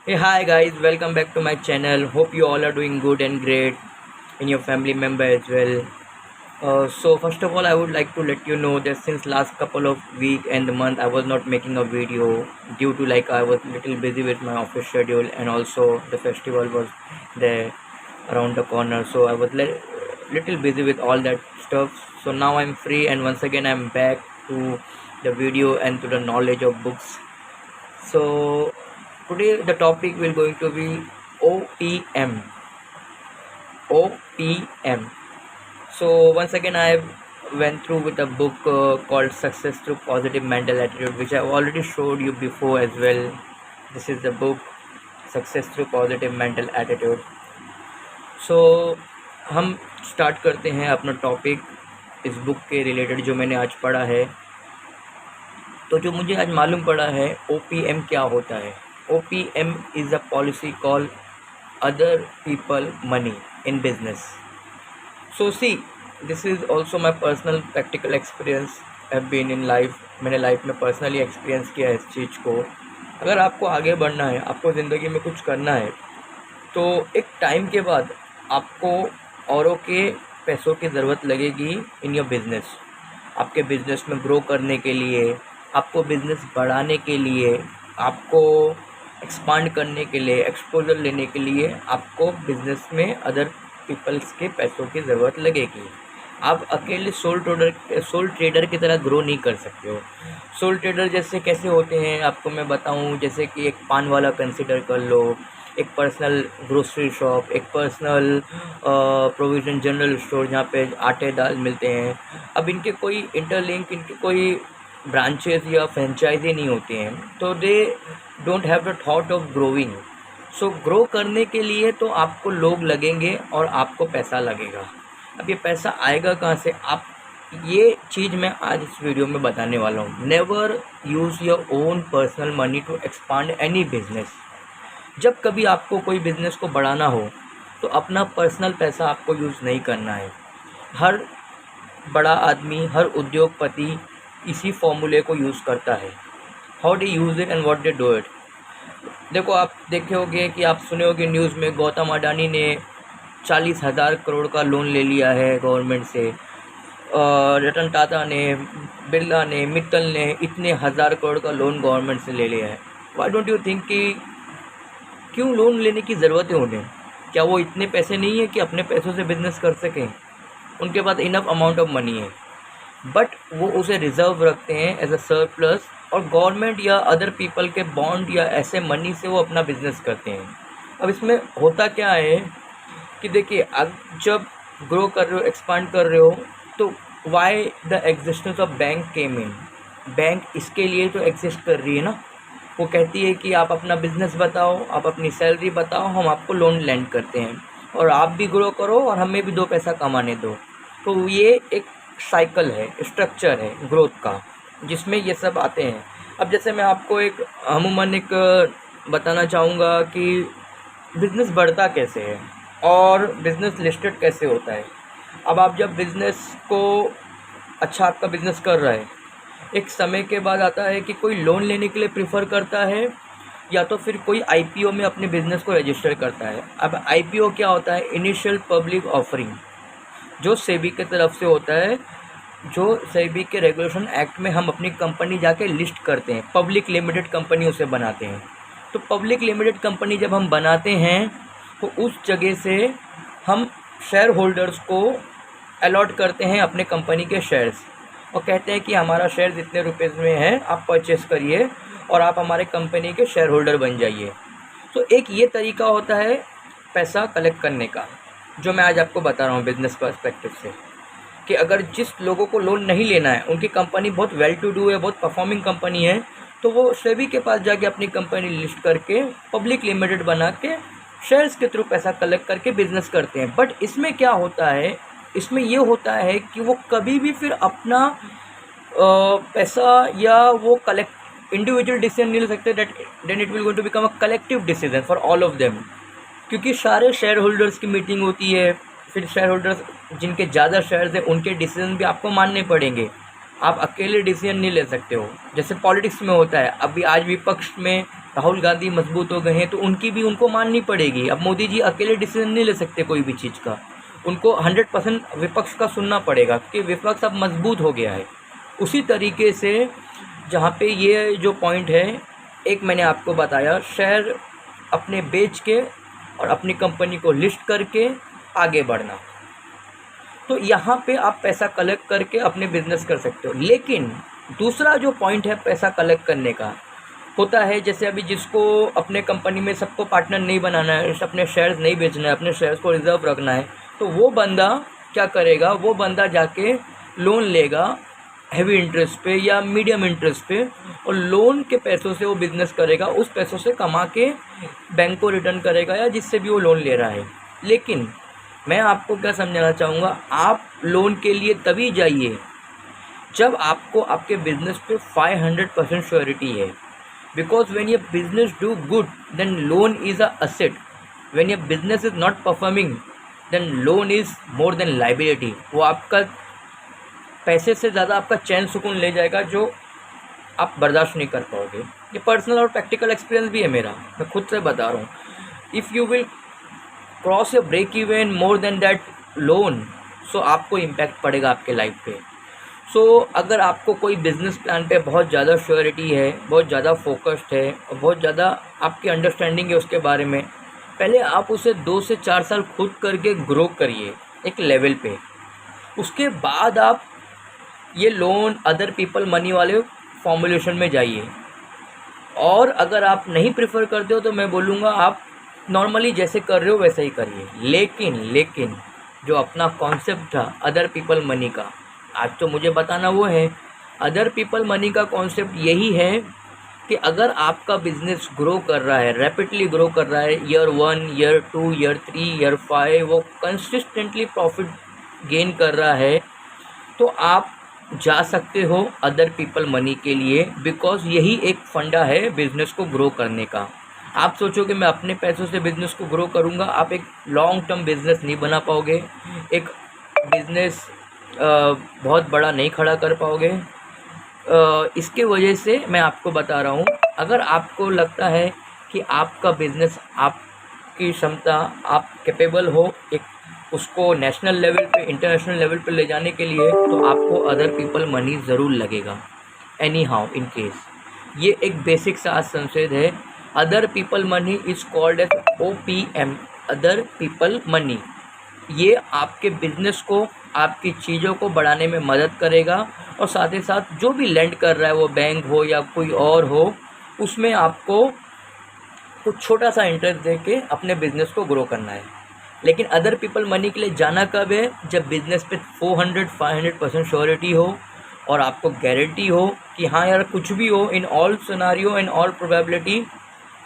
Hey, hi guys, welcome back to my channel. Hope you all are doing good and great, and your family member as well. So first of all, I would like to let you know that since last couple of week and month, I was not making a video due to I was little busy with my office schedule, and also the festival was there around the corner. So I was little busy with all that stuff. So now I'm free, and once again I'm back to the video and to the knowledge of books. So today the topic will going to be OPM. OPM. So once again I went through with a book called Success Through Positive Mental Attitude, which I've already showed you before as well. This is the book Success Through Positive Mental Attitude. So हम start करते हैं अपना topic इस book के related जो मैंने आज पढ़ा है। तो जो मुझे आज मालूम पड़ा है OPM क्या होता है। OPM is a policy call other people money in business. So see this is also my personal practical experience have been in life. मैंने लाइफ में पर्सनली एक्सपीरियंस किया है इस चीज़ को। अगर आपको आगे बढ़ना है, आपको ज़िंदगी में कुछ करना है, तो एक टाइम के बाद आपको औरों के पैसों की ज़रूरत लगेगी इन योर बिज़नेस। आपके बिज़नेस में ग्रो करने के लिए, आपको बिज़नेस बढ़ाने के लिए, आपको एक्सपांड करने के लिए, एक्सपोजर लेने के लिए आपको बिज़नेस में अदर पीपल्स के पैसों की ज़रूरत लगेगी। आप अकेले सोल ट्रेडर की तरह ग्रो नहीं कर सकते हो। सोल ट्रेडर जैसे कैसे होते हैं आपको मैं बताऊं, जैसे कि एक पान वाला कंसिडर कर लो, एक पर्सनल ग्रोसरी शॉप, एक पर्सनल प्रोविज़न जनरल स्टोर जहाँ पे आटे दाल मिलते हैं। अब इनके कोई इंटरलिंक, इनके कोई ब्रांचेस या फ्रेंचाइजी नहीं होते हैं, तो they don't have the thought of growing. So grow करने के लिए तो आपको लोग लगेंगे और आपको पैसा लगेगा। अब ये पैसा आएगा कहाँ से? आप ये चीज़ मैं आज इस वीडियो में बताने वाला हूँ। Never use your own personal money to expand any business. जब कभी आपको कोई बिज़नेस को बढ़ाना हो तो अपना पर्सनल पैसा आपको यूज़ नहीं करना है। हर बड़ा आदमी, हर उद्योगपति इसी फॉर्मूले को यूज़ करता है। How they use it and what they do it. देखो, आप देखे होंगे कि आप सुने होंगे न्यूज़ में गौतम अडानी ने 40,000 करोड़ का लोन ले लिया है गवर्नमेंट से। रतन टाटा ने, बिरला ने, मित्तल ने इतने हज़ार करोड़ का लोन गवर्नमेंट से ले लिया है। व्हाई डोंट यू थिंक कि क्यों लोन लेने की ज़रूरत है उन्हें? क्या वो इतने पैसे नहीं है कि अपने पैसों से बिज़नेस कर सकें? उनके पास इनफ अमाउंट ऑफ मनी है, बट वो उसे रिज़र्व रखते हैं एज अ सरप्लस, और गवर्नमेंट या अदर पीपल के बॉन्ड या ऐसे मनी से वो अपना बिज़नेस करते हैं। अब इसमें होता क्या है कि देखिए, अब जब ग्रो कर रहे हो, एक्सपांड कर रहे हो, तो why the existence of bank came in. Bank इसके लिए तो एग्जिस्ट कर रही है ना। वो कहती है कि आप अपना बिज़नेस बताओ, आप अपनी सैलरी बताओ, हम आपको लोन लैंड करते हैं और आप भी ग्रो करो और हमें भी दो पैसा कमाने दो। तो ये एक साइकिल है, स्ट्रक्चर है ग्रोथ का, जिसमें ये सब आते हैं। अब जैसे मैं आपको एक अमूमन एक बताना चाहूँगा कि बिज़नेस बढ़ता कैसे है और बिज़नेस लिस्टेड कैसे होता है। अब आप जब बिज़नेस को, अच्छा आपका बिज़नेस कर रहा है, एक समय के बाद आता है कि कोई लोन लेने के लिए प्रेफर करता है या तो फिर कोई आईपीओ में अपने बिज़नेस को रजिस्टर करता है। अब आईपीओ क्या होता है? इनिशियल पब्लिक ऑफरिंग, जो सेबी की तरफ से होता है। जो सेबी के रेगुलेशन एक्ट में हम अपनी कंपनी जाके लिस्ट करते हैं, पब्लिक लिमिटेड कंपनी उसे बनाते हैं। तो पब्लिक लिमिटेड कंपनी जब हम बनाते हैं तो उस जगह से हम शेयर होल्डर्स को अलॉट करते हैं अपने कंपनी के शेयर्स, और कहते हैं कि हमारा शेयर इतने रुपये में है, आप परचेस करिए और आप हमारे कंपनी के शेयर होल्डर बन जाइए। तो एक ये तरीका होता है पैसा कलेक्ट करने का, जो मैं आज आपको बता रहा हूँ बिज़नेस पर्सपेक्टिव से, कि अगर जिस लोगों को लोन नहीं लेना है, उनकी कंपनी बहुत वेल टू डू है, बहुत परफॉर्मिंग कंपनी है, तो वो सेबी के पास जाके अपनी कंपनी लिस्ट करके पब्लिक लिमिटेड बना के शेयर्स के थ्रू पैसा कलेक्ट करके बिज़नेस करते हैं। बट इसमें क्या होता है, इसमें ये होता है कि वो कभी भी फिर अपना पैसा या वो कलेक्ट इंडिविजुअल डिसीजन नहीं ले सकते, that then it will going to become a collective decision for all of them. क्योंकि सारे शेयर होल्डर्स की मीटिंग होती है, फिर शेयर होल्डर्स जिनके ज़्यादा शेयर्स हैं उनके डिसीजन भी आपको मानने पड़ेंगे। आप अकेले डिसीजन नहीं ले सकते हो, जैसे पॉलिटिक्स में होता है। अभी आज विपक्ष में राहुल गांधी मजबूत हो गए हैं तो उनकी भी उनको माननी पड़ेगी। अब मोदी जी अकेले डिसीजन नहीं ले सकते कोई भी चीज़ का, उनको 100% विपक्ष का सुनना पड़ेगा क्योंकि विपक्ष अब मजबूत हो गया है। उसी तरीके से जहाँ पे ये जो पॉइंट है, एक मैंने आपको बताया, शेयर अपने बेच के और अपनी कंपनी को लिस्ट करके आगे बढ़ना, तो यहाँ पे आप पैसा कलेक्ट करके अपने बिजनेस कर सकते हो। लेकिन दूसरा जो पॉइंट है पैसा कलेक्ट करने का, होता है जैसे अभी जिसको अपने कंपनी में सबको पार्टनर नहीं बनाना है, अपने शेयर्स नहीं बेचना है, अपने शेयर्स को रिजर्व रखना है, तो वो बंदा क्या करेगा, वो बंदा जाके लोन लेगा हैवी इंटरेस्ट पे या मीडियम इंटरेस्ट पे, और लोन के पैसों से वो बिज़नेस करेगा, उस पैसों से कमा के बैंक को रिटर्न करेगा या जिससे भी वो लोन ले रहा है। लेकिन मैं आपको क्या समझाना चाहूँगा, आप लोन के लिए तभी जाइए जब आपको आपके बिजनेस पे 500% श्योरिटी है। Because when your business do good then loan is a asset, when your business is not performing then loan is more than liability. वो आपका पैसे से ज़्यादा आपका चैन सुकून ले जाएगा जो आप बर्दाश्त नहीं कर पाओगे। ये पर्सनल और प्रैक्टिकल एक्सपीरियंस भी है मेरा, मैं खुद से बता रहा हूँ। If you will cross your break even more than that loan, सो आपको इम्पैक्ट पड़ेगा आपके लाइफ पे। सो अगर आपको कोई बिजनेस प्लान पे बहुत ज़्यादा श्योरिटी है, बहुत ज़्यादा फोकस्ड है और बहुत ज़्यादा आपकी अंडरस्टैंडिंग है उसके बारे में, पहले आप उसे 2 से 4 साल खुद करके ग्रो करिए एक लेवल पे। उसके बाद आप ये लोन अदर पीपल मनी वाले फॉर्मुलेशन में जाइए। और अगर आप नहीं प्रेफर करते हो तो मैं बोलूँगा आप नॉर्मली जैसे कर रहे हो वैसे ही करिए। लेकिन जो अपना कॉन्सेप्ट था अदर पीपल मनी का, आज तो मुझे बताना वो है। अदर पीपल मनी का कॉन्सेप्ट यही है कि अगर आपका बिजनेस ग्रो कर रहा है, रैपिडली ग्रो कर रहा है, ईयर 1, ईयर 2, ईयर 3, ईयर 5 वो कंसिस्टेंटली प्रॉफिट गेन कर रहा है, तो आप जा सकते हो अदर पीपल मनी के लिए। बिकॉज यही एक फंडा है बिज़नेस को ग्रो करने का। आप सोचो कि मैं अपने पैसों से बिज़नेस को ग्रो करूँगा, आप एक लॉन्ग टर्म बिज़नेस नहीं बना पाओगे, एक बिज़नेस बहुत बड़ा नहीं खड़ा कर पाओगे। इसके वजह से मैं आपको बता रहा हूँ, अगर आपको लगता है कि आपका बिज़नेस, आपकी क्षमता, आप कैपेबल हो एक उसको नेशनल लेवल पे, इंटरनेशनल लेवल पे ले जाने के लिए, तो आपको अदर पीपल मनी ज़रूर लगेगा। एनी हाउ इन केस ये एक बेसिक सा संशोध है। Other people money is called as OPM, other people money. ये आपके बिजनेस को, आपकी चीज़ों को बढ़ाने में मदद करेगा और साथ ही साथ जो भी लेंड कर रहा है, वो बैंक हो या कोई और हो, उसमें आपको कुछ छोटा सा इंटरेस्ट दे के अपने बिजनेस को ग्रो करना है। लेकिन अदर पीपल मनी के लिए जाना कब है, जब बिजनेस पे 400-500% श्योरिटी हो और आपको गारंटी हो कि हाँ यार कुछ भी हो, in all scenario, in all probability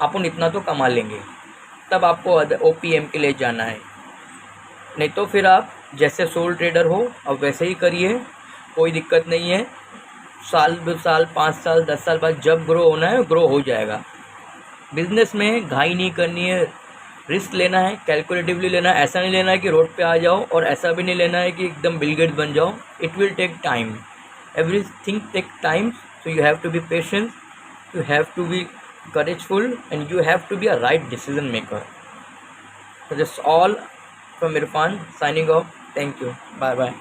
अपन इतना तो कमा लेंगे, तब आपको OPM के लिए जाना है। नहीं तो फिर आप जैसे सोल ट्रेडर हो अब वैसे ही करिए, कोई दिक्कत नहीं है। साल 2 साल 5 साल 10 साल बाद जब ग्रो होना है ग्रो हो जाएगा। बिजनेस में घाई नहीं करनी है, रिस्क लेना है, कैलकुलेटिवली लेना है। ऐसा नहीं लेना है कि रोड पे आ जाओ और ऐसा भी नहीं लेना है कि एकदम बिल गेट्स बन जाओ। It will take time, everything take time, so you have to be patient, you have to be courageful, and you have to be a right decision maker. So that's all from Irfan signing off. Thank you. Bye bye.